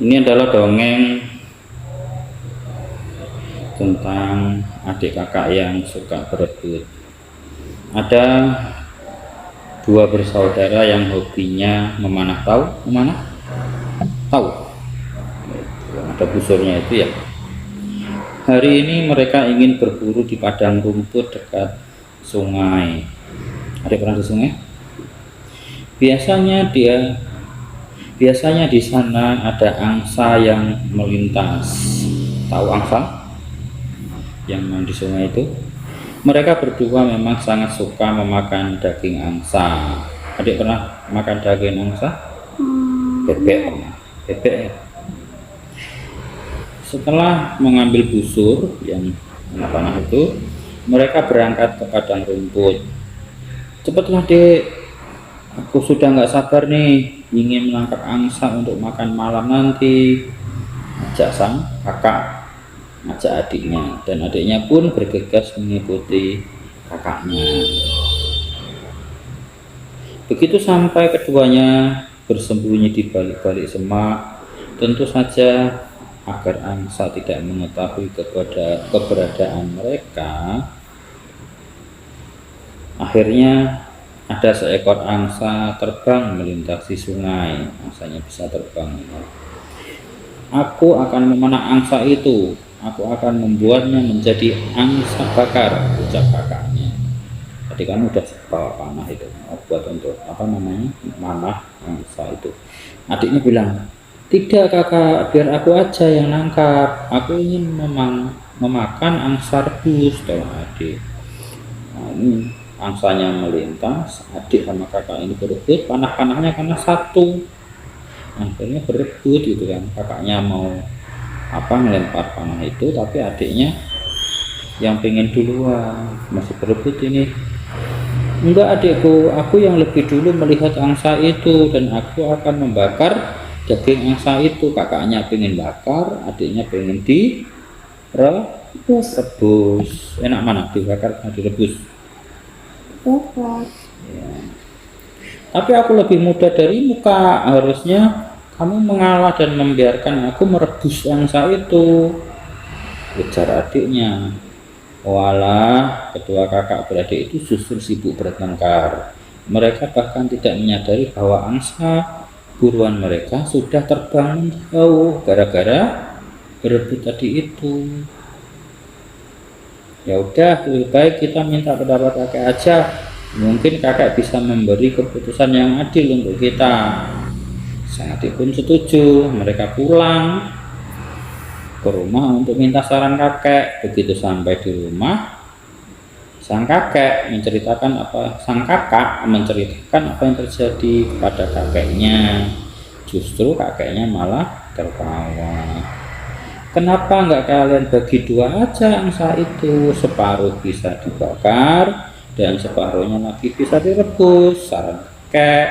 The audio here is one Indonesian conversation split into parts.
Ini adalah dongeng tentang adik kakak yang suka berebut. Ada dua bersaudara yang hobinya memanah. Tahu memanah? Tahu? Ada busurnya itu ya. Hari ini mereka ingin berburu di padang rumput dekat sungai. Adik pernah di sungai? Biasanya di sana ada angsa yang melintas. Tahu angsa? Yang main di sungai itu. Mereka berdua memang sangat suka memakan daging angsa. Adik pernah makan daging angsa? Bebek. Bebek ya. Setelah mengambil busur yang panah itu, mereka berangkat ke padang rumput. Cepatlah dek, aku sudah nggak sabar nih, ingin menangkap angsa untuk makan malam nanti. Ajak sang kakak, ajak adiknya, dan adiknya pun bergegas mengikuti kakaknya. Begitu sampai keduanya bersembunyi di balik-balik semak, tentu saja agar angsa tidak mengetahui keberadaan mereka. Akhirnya ada seekor angsa terbang melintasi sungai. Angsanya bisa terbang. Aku akan memanah angsa itu. Aku akan membuatnya menjadi angsa bakar, ucap kakaknya. Tadi kan udah bawa panah itu, buat untuk apa namanya, manah angsa itu. Adiknya bilang, tidak kakak, biar aku aja yang nangkap. Aku ingin memakan angsa rebus, tolong adik. Nah, ini angsanya melintas, adik sama kakak ini berebut, panah-panahnya karena satu. Akhirnya berebut gitu kan. Kakaknya mau melempar panah itu, tapi adiknya yang pengen duluan, masih berebut ini. Enggak adikku, aku yang lebih dulu melihat angsa itu dan aku akan membakar daging angsa itu. Kakaknya pengen bakar, adiknya pengen direbus. Enak mana, dibakar atau direbus? Ya. Tapi aku lebih muda darimu kak, harusnya kamu mengalah dan membiarkan aku merebus angsa itu, ujar adiknya. Walah, kedua kakak beradik itu justru sibuk bertengkar. Mereka bahkan tidak menyadari bahwa angsa buruan mereka sudah terbang jauh gara-gara berebut tadi itu. Ya udah, lebih baik kita minta pendapat kakek aja. Mungkin kakek bisa memberi keputusan yang adil untuk kita. Sang adik pun setuju. Mereka pulang ke rumah untuk minta saran kakek. Begitu sampai di rumah, sang kakak menceritakan apa yang terjadi kepada kakeknya. Justru kakeknya malah tertawa. Kenapa nggak kalian bagi dua aja angsa itu? Separuh bisa dibakar dan separuhnya lagi bisa direbus, saran kakek.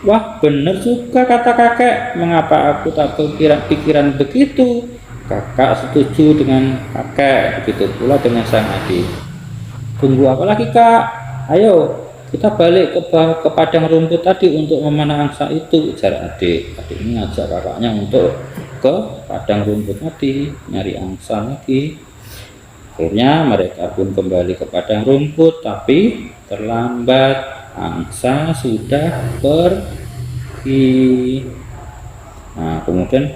Wah, bener juga kata kakek. Mengapa aku tak pikiran begitu? Kakak setuju dengan kakek, begitu pula dengan sang adik. Tunggu apa lagi kak? Ayo kita balik ke padang rumput tadi untuk memanah angsa itu, ujar adik. Adik ini ngajak kakaknya untuk ke padang rumput tadi, nyari angsa lagi. Akhirnya mereka pun kembali ke padang rumput, tapi terlambat. Angsa sudah pergi. Nah kemudian,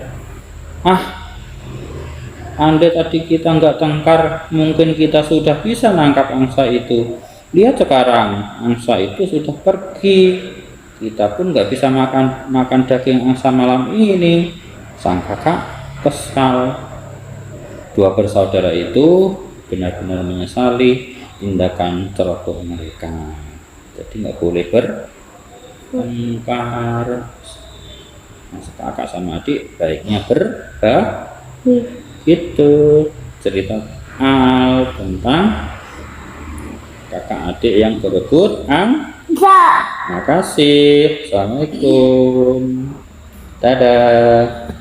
andai tadi kita nggak tengkar, mungkin kita sudah bisa nangkap angsa itu. Lihat sekarang, angsa itu sudah pergi. Kita pun nggak bisa makan daging angsa malam ini. Sang kakak kesal. Dua bersaudara itu benar-benar menyesali tindakan ceroboh mereka. Jadi nggak boleh bertengkar. Kakak sama adik baiknya itu cerita tentang kakak adik yang berebut angsa. Makasih. Assalamualaikum. Dadah.